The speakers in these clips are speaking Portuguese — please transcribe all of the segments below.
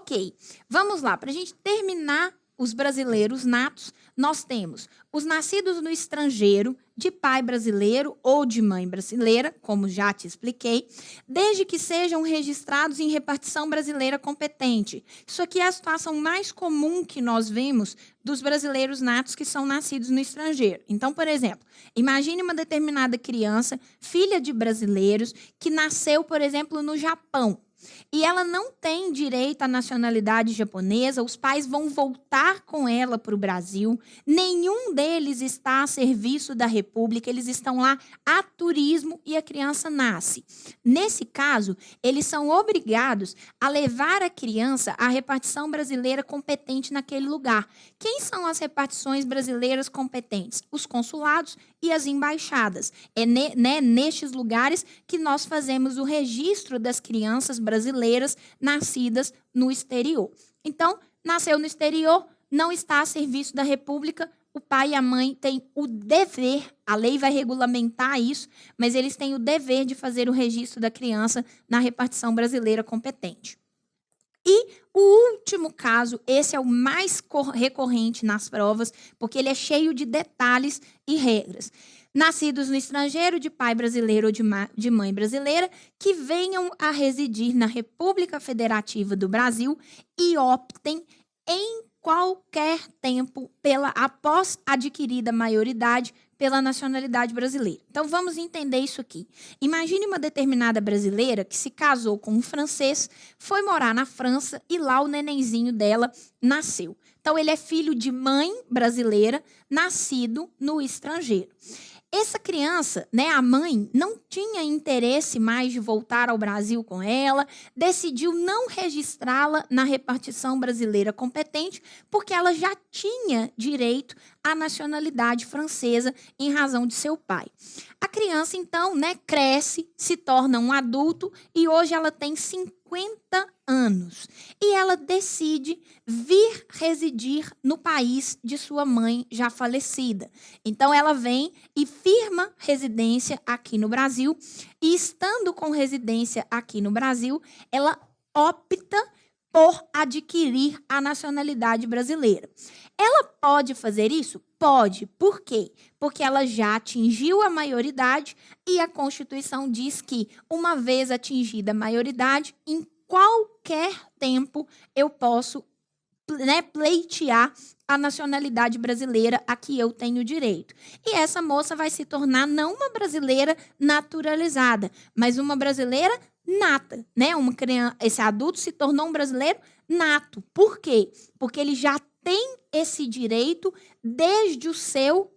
Ok, vamos lá. Para a gente terminar os brasileiros natos, nós temos os nascidos no estrangeiro, de pai brasileiro ou de mãe brasileira, como já te expliquei, desde que sejam registrados em repartição brasileira competente. Isso aqui é a situação mais comum que nós vemos dos brasileiros natos que são nascidos no estrangeiro. Então, por exemplo, imagine uma determinada criança, filha de brasileiros, que nasceu, por exemplo, no Japão. E ela não tem direito à nacionalidade japonesa, os pais vão voltar com ela para o Brasil, nenhum deles está a serviço da República, eles estão lá a turismo e a criança nasce. Nesse caso, eles são obrigados a levar a criança à repartição brasileira competente naquele lugar. Quem são as repartições brasileiras competentes? Os consulados e as embaixadas. É nestes lugares que nós fazemos o registro das crianças brasileiras nascidas no exterior. Então, nasceu no exterior, não está a serviço da República, o pai e a mãe têm o dever, a lei vai regulamentar isso, mas eles têm o dever de fazer o registro da criança na repartição brasileira competente. E o último caso, esse é o mais recorrente nas provas, porque ele é cheio de detalhes e regras. Nascidos no estrangeiro, de pai brasileiro ou de mãe brasileira, que venham a residir na República Federativa do Brasil e optem em qualquer tempo após adquirida maioridade pela nacionalidade brasileira. Então, vamos entender isso aqui. Imagine uma determinada brasileira que se casou com um francês, foi morar na França e lá o nenenzinho dela nasceu. Então, ele é filho de mãe brasileira, nascido no estrangeiro. Essa criança, né, a mãe, não tinha interesse mais de voltar ao Brasil com ela, decidiu não registrá-la na repartição brasileira competente, porque ela já tinha direito à nacionalidade francesa em razão de seu pai. A criança, então, né, cresce, se torna um adulto e hoje ela tem 50 anos. E ela decide vir residir no país de sua mãe já falecida. Então, ela vem e firma residência aqui no Brasil. E estando com residência aqui no Brasil, ela opta por adquirir a nacionalidade brasileira. Ela pode fazer isso? Pode. Por quê? Porque ela já atingiu a maioridade e a Constituição diz que, uma vez atingida a maioridade, em qualquer tempo eu posso, né, pleitear a nacionalidade brasileira a que eu tenho direito. E essa moça vai se tornar não uma brasileira naturalizada, mas uma brasileira nata, né? Esse adulto se tornou um brasileiro nato. Por quê? Porque ele já tem esse direito desde o seu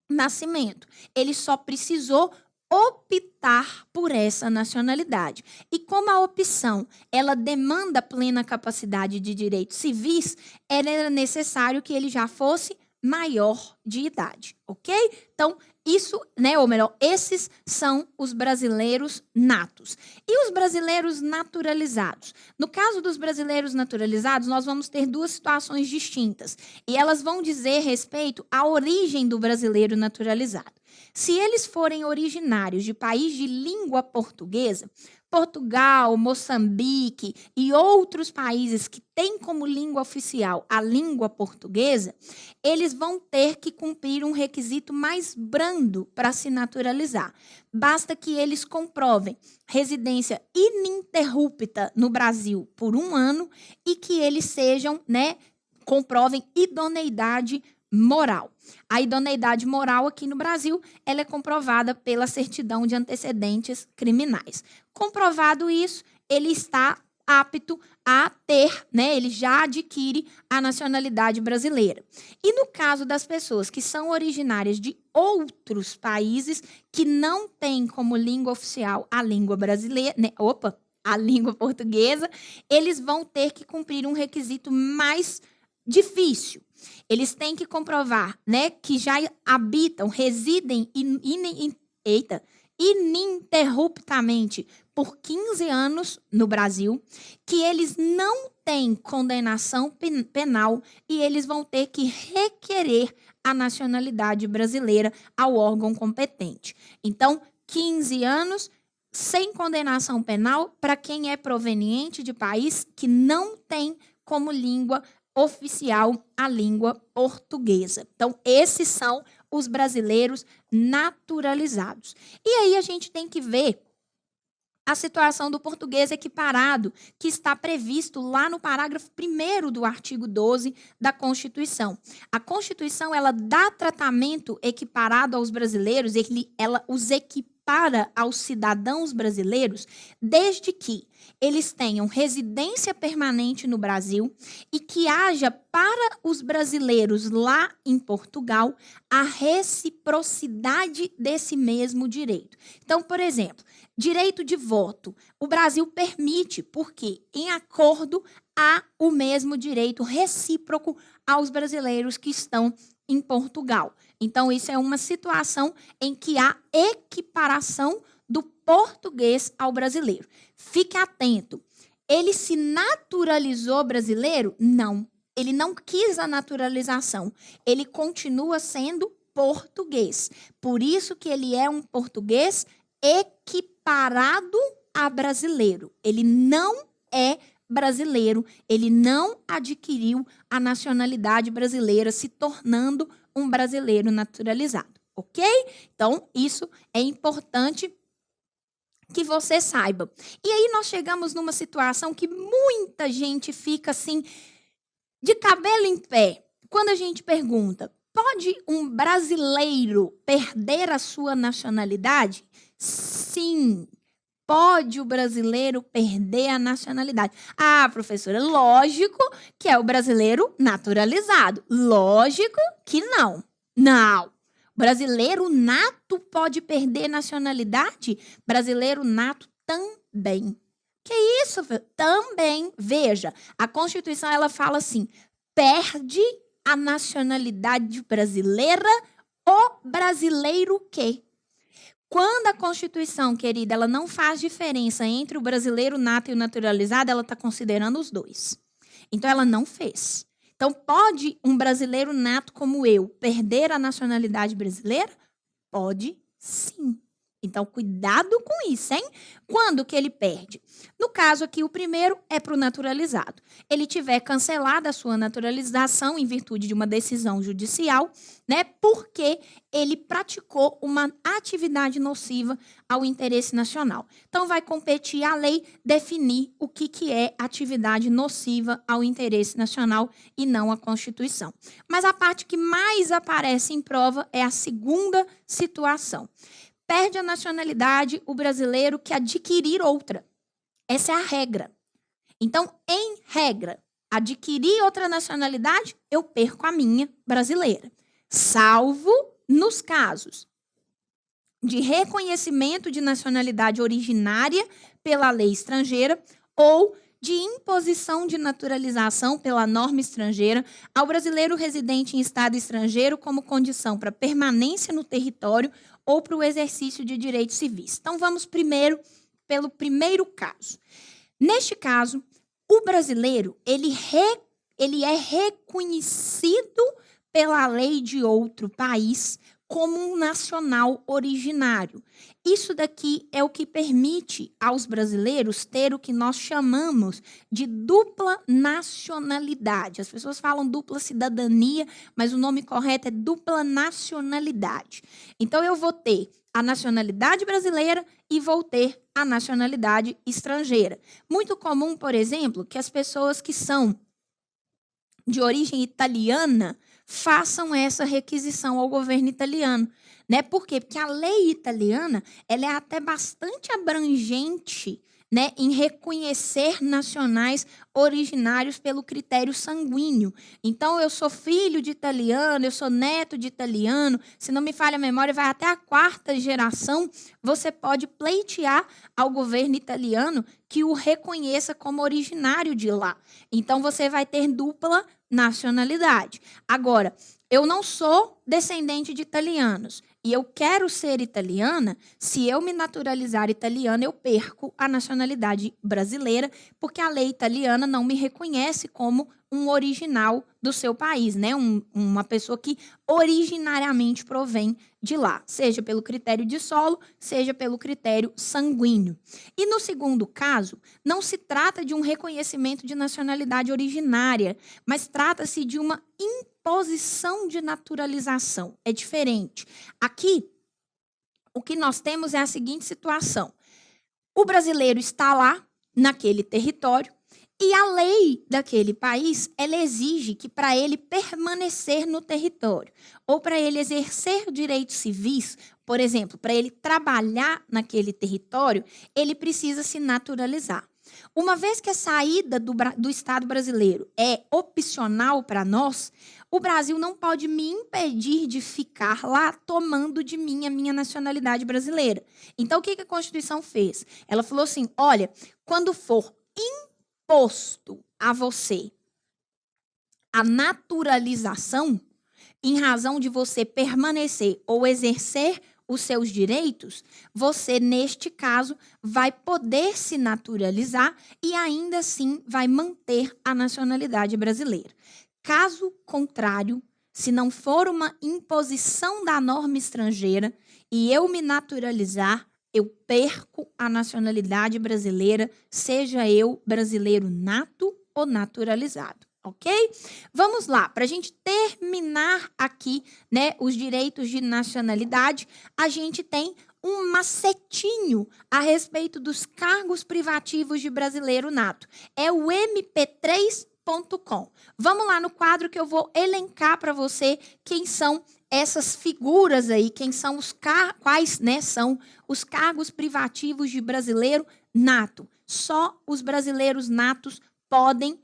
nascimento. Ele só precisou optar por essa nacionalidade. E como a opção ela demanda plena capacidade de direitos civis, era necessário que ele já fosse maior de idade, ok? Então, isso, né, ou melhor, esses são os brasileiros natos. E os brasileiros naturalizados? No caso dos brasileiros naturalizados, nós vamos ter duas situações distintas. E elas vão dizer respeito à origem do brasileiro naturalizado. Se eles forem originários de país de língua portuguesa, Portugal, Moçambique e outros países que têm como língua oficial a língua portuguesa, eles vão ter que cumprir um requisito mais brando para se naturalizar. Basta que eles comprovem residência ininterrupta no Brasil por 1 ano e que eles sejam, né, comprovem idoneidade moral. A idoneidade moral aqui no Brasil, ela é comprovada pela certidão de antecedentes criminais. Comprovado isso, ele está apto a ter, né, ele já adquire a nacionalidade brasileira. E no caso das pessoas que são originárias de outros países que não têm como língua oficial a língua brasileira, né, a língua portuguesa, eles vão ter que cumprir um requisito mais difícil. Eles têm que comprovar, né, que já habitam, residem ininterruptamente por 15 anos no Brasil, que eles não têm condenação penal e eles vão ter que requerer a nacionalidade brasileira ao órgão competente. Então, 15 anos, sem condenação penal para quem é proveniente de país que não tem como língua oficial a língua portuguesa. Então, esses são os brasileiros naturalizados. E aí a gente tem que ver a situação do português equiparado, que está previsto lá no parágrafo 1º do artigo 12 da Constituição. A Constituição, ela dá tratamento equiparado aos brasileiros, ela os equipara aos cidadãos brasileiros, desde que eles tenham residência permanente no Brasil e que haja para os brasileiros lá em Portugal a reciprocidade desse mesmo direito. Então, por exemplo, direito de voto. O Brasil permite, porque em acordo há o mesmo direito recíproco aos brasileiros que estão em Portugal. Então, isso é uma situação em que há equiparação do português ao brasileiro. Fique atento. Ele se naturalizou brasileiro? Não. Ele não quis a naturalização. Ele continua sendo português. Por isso que ele é um português equiparado a brasileiro. Ele não é brasileiro, ele não adquiriu a nacionalidade brasileira, se tornando um brasileiro naturalizado, ok? Então, isso é importante que você saiba. E aí nós chegamos numa situação que muita gente fica assim, de cabelo em pé, quando a gente pergunta: pode um brasileiro perder a sua nacionalidade? Sim, pode o brasileiro perder a nacionalidade. Ah, professora, lógico que é o brasileiro naturalizado. Lógico que não. Não. Brasileiro nato pode perder nacionalidade? Brasileiro nato também. Que isso? Também. Veja, a Constituição ela fala assim: perde a nacionalidade brasileira o brasileiro que. Quando a Constituição, querida, ela não faz diferença entre o brasileiro nato e o naturalizado, ela está considerando os dois. Então, ela não fez. Então, pode um brasileiro nato como eu perder a nacionalidade brasileira? Pode, sim. Então, cuidado com isso, hein? Quando que ele perde? No caso aqui, o primeiro é para o naturalizado. Ele tiver cancelado a sua naturalização em virtude de uma decisão judicial, né? Porque ele praticou uma atividade nociva ao interesse nacional. Então, vai competir a lei definir o que é atividade nociva ao interesse nacional e não a Constituição. Mas a parte que mais aparece em prova é a segunda situação. Perde a nacionalidade o brasileiro que adquirir outra. Essa é a regra. Então, em regra, adquirir outra nacionalidade, eu perco a minha brasileira. Salvo nos casos de reconhecimento de nacionalidade originária pela lei estrangeira ou de imposição de naturalização pela norma estrangeira ao brasileiro residente em estado estrangeiro como condição para permanência no território ou para o exercício de direitos civis. Então, vamos primeiro pelo primeiro caso. Neste caso, o brasileiro ele é reconhecido pela lei de outro país como um nacional originário. Isso daqui é o que permite aos brasileiros ter o que nós chamamos de dupla nacionalidade. As pessoas falam dupla cidadania, mas o nome correto é dupla nacionalidade. Então, eu vou ter a nacionalidade brasileira e vou ter a nacionalidade estrangeira. Muito comum, por exemplo, que as pessoas que são de origem italiana façam essa requisição ao governo italiano, né? Por quê? Porque a lei italiana, ela é até bastante abrangente, né, em reconhecer nacionais originários pelo critério sanguíneo. Então, eu sou filho de italiano, eu sou neto de italiano, se não me falha a memória, vai até a 4ª geração, você pode pleitear ao governo italiano que o reconheça como originário de lá. Então, você vai ter dupla nacionalidade. Agora, eu não sou descendente de italianos, e eu quero ser italiana, se eu me naturalizar italiana, eu perco a nacionalidade brasileira, porque a lei italiana não me reconhece como um original do seu país, né? Uma pessoa que originariamente provém de lá, seja pelo critério de solo, seja pelo critério sanguíneo. E no segundo caso, não se trata de um reconhecimento de nacionalidade originária, mas trata-se de uma imposição de naturalização. É diferente. Aqui, o que nós temos é a seguinte situação. O brasileiro está lá, naquele território, e a lei daquele país, ela exige que para ele permanecer no território, ou para ele exercer direitos civis, por exemplo, para ele trabalhar naquele território, ele precisa se naturalizar. Uma vez que a saída do Estado brasileiro é opcional para nós, o Brasil não pode me impedir de ficar lá tomando de mim a minha nacionalidade brasileira. Então, o que a Constituição fez? Ela falou assim, olha, quando for imposto a você a naturalização, em razão de você permanecer ou exercer os seus direitos, você, neste caso, vai poder se naturalizar e ainda assim vai manter a nacionalidade brasileira. Caso contrário, se não for uma imposição da norma estrangeira e eu me naturalizar, eu perco a nacionalidade brasileira, seja eu brasileiro nato ou naturalizado. Ok? Vamos lá, para a gente terminar aqui, né, os direitos de nacionalidade, a gente tem um macetinho a respeito dos cargos privativos de brasileiro nato. É o mp3.com. Vamos lá no quadro que eu vou elencar para você quem são essas figuras aí, quem são quais, né, são os cargos privativos de brasileiro nato. Só os brasileiros natos podem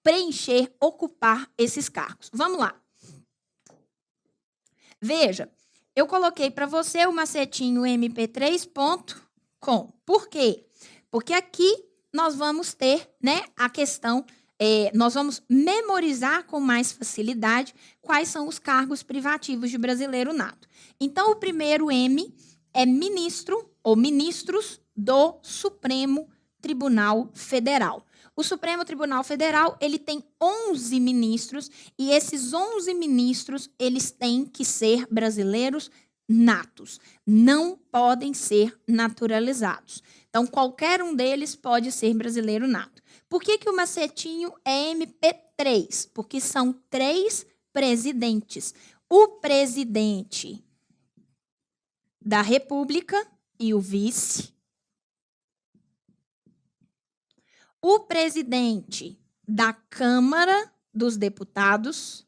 preencher, ocupar esses cargos. Vamos lá. Veja, eu coloquei para você o macetinho mp3.com. Por quê? Porque aqui nós vamos ter, né, a questão, nós vamos memorizar com mais facilidade quais são os cargos privativos de brasileiro nato. Então, o primeiro M é ministro ou ministros do Supremo Tribunal Federal. O Supremo Tribunal Federal, ele tem 11 ministros e esses 11 ministros, eles têm que ser brasileiros natos, não podem ser naturalizados. Então, qualquer um deles pode ser brasileiro nato. Por que o macetinho é MP3? Porque são 3 presidentes. O presidente da República e o vice, o presidente da Câmara dos Deputados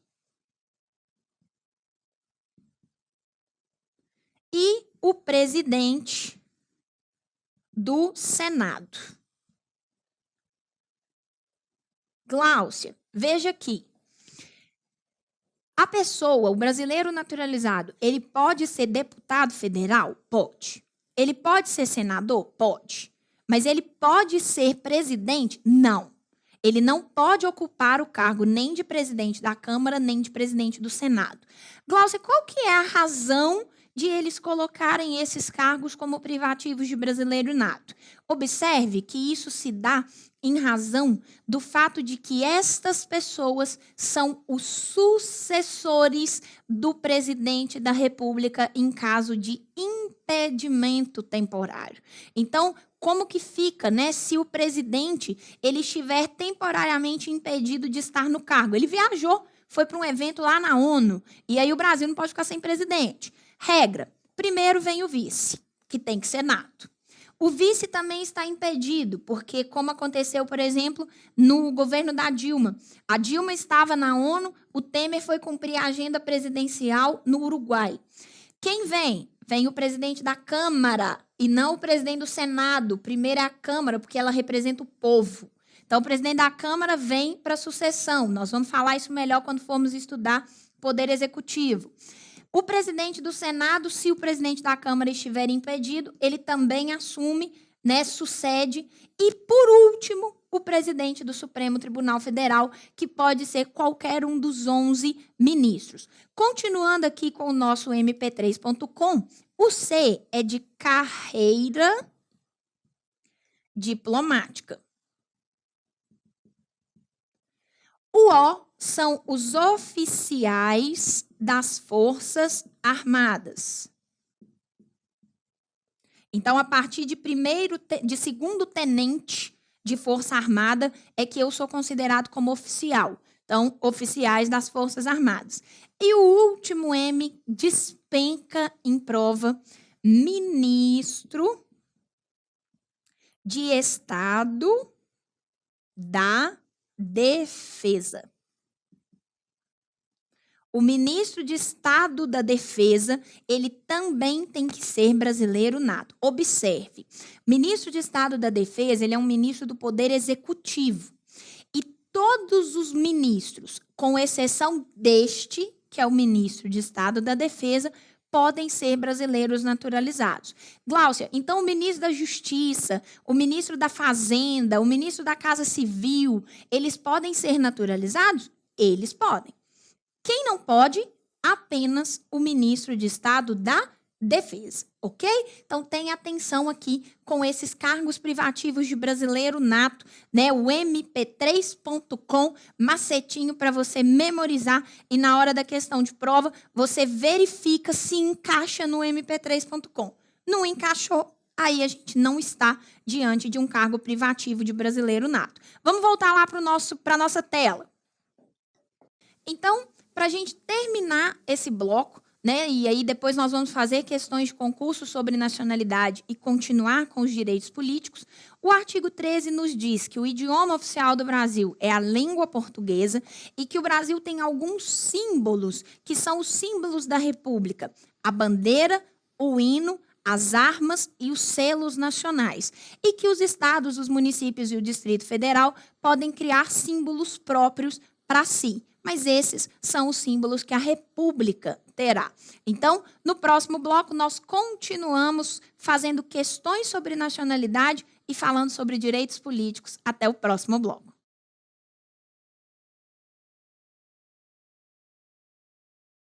e o presidente do Senado. Gláucia, veja aqui. A pessoa, o brasileiro naturalizado, ele pode ser deputado federal? Pode. Ele pode ser senador? Pode. Mas ele pode ser presidente? Não. Ele não pode ocupar o cargo nem de presidente da Câmara, nem de presidente do Senado. Gláucia, qual que é a razão de eles colocarem esses cargos como privativos de brasileiro nato? Observe que isso se dá em razão do fato de que estas pessoas são os sucessores do presidente da República em caso de impedimento temporário. Então, como que fica, né, se o presidente ele estiver temporariamente impedido de estar no cargo? Ele viajou, foi para um evento lá na ONU, e aí o Brasil não pode ficar sem presidente. Regra, primeiro vem o vice, que tem que ser nato. O vice também está impedido, porque como aconteceu, por exemplo, no governo da Dilma. A Dilma estava na ONU, o Temer foi cumprir a agenda presidencial no Uruguai. Quem vem? Vem o presidente da Câmara e não o presidente do Senado. Primeiro é a Câmara, porque ela representa o povo. Então, o presidente da Câmara vem para a sucessão. Nós vamos falar isso melhor quando formos estudar Poder Executivo. O presidente do Senado, se o presidente da Câmara estiver impedido, ele também assume né, sucede. E, por último, o presidente do Supremo Tribunal Federal, que pode ser qualquer um dos 11 ministros. Continuando aqui com o nosso mp3.com, o C é de carreira diplomática. O O são os oficiais das Forças Armadas. Então, a partir de segundo tenente de Força Armada é que eu sou considerado como oficial. Então, oficiais das Forças Armadas. E o último M despenca em prova, ministro de Estado da Defesa. O ministro de Estado da Defesa, ele também tem que ser brasileiro nato. Observe, ministro de Estado da Defesa, ele é um ministro do Poder Executivo. E todos os ministros, com exceção deste, que é o ministro de Estado da Defesa, podem ser brasileiros naturalizados. Gláucia, então o ministro da Justiça, o ministro da Fazenda, o ministro da Casa Civil, eles podem ser naturalizados? Eles podem. Quem não pode? Apenas o ministro de Estado da Defesa, ok? Então, tenha atenção aqui com esses cargos privativos de brasileiro nato, né? O mp3.com, macetinho para você memorizar e na hora da questão de prova, você verifica se encaixa no mp3.com. Não encaixou, aí a gente não está diante de um cargo privativo de brasileiro nato. Vamos voltar lá para a nossa tela. Então, para a gente terminar esse bloco, né, e aí depois nós vamos fazer questões de concurso sobre nacionalidade e continuar com os direitos políticos, o artigo 13 nos diz que o idioma oficial do Brasil é a língua portuguesa e que o Brasil tem alguns símbolos, que são os símbolos da República: a bandeira, o hino, as armas e os selos nacionais. E que os estados, os municípios e o Distrito Federal podem criar símbolos próprios para si. Mas esses são os símbolos que a República terá. Então, no próximo bloco, nós continuamos fazendo questões sobre nacionalidade e falando sobre direitos políticos. Até o próximo bloco.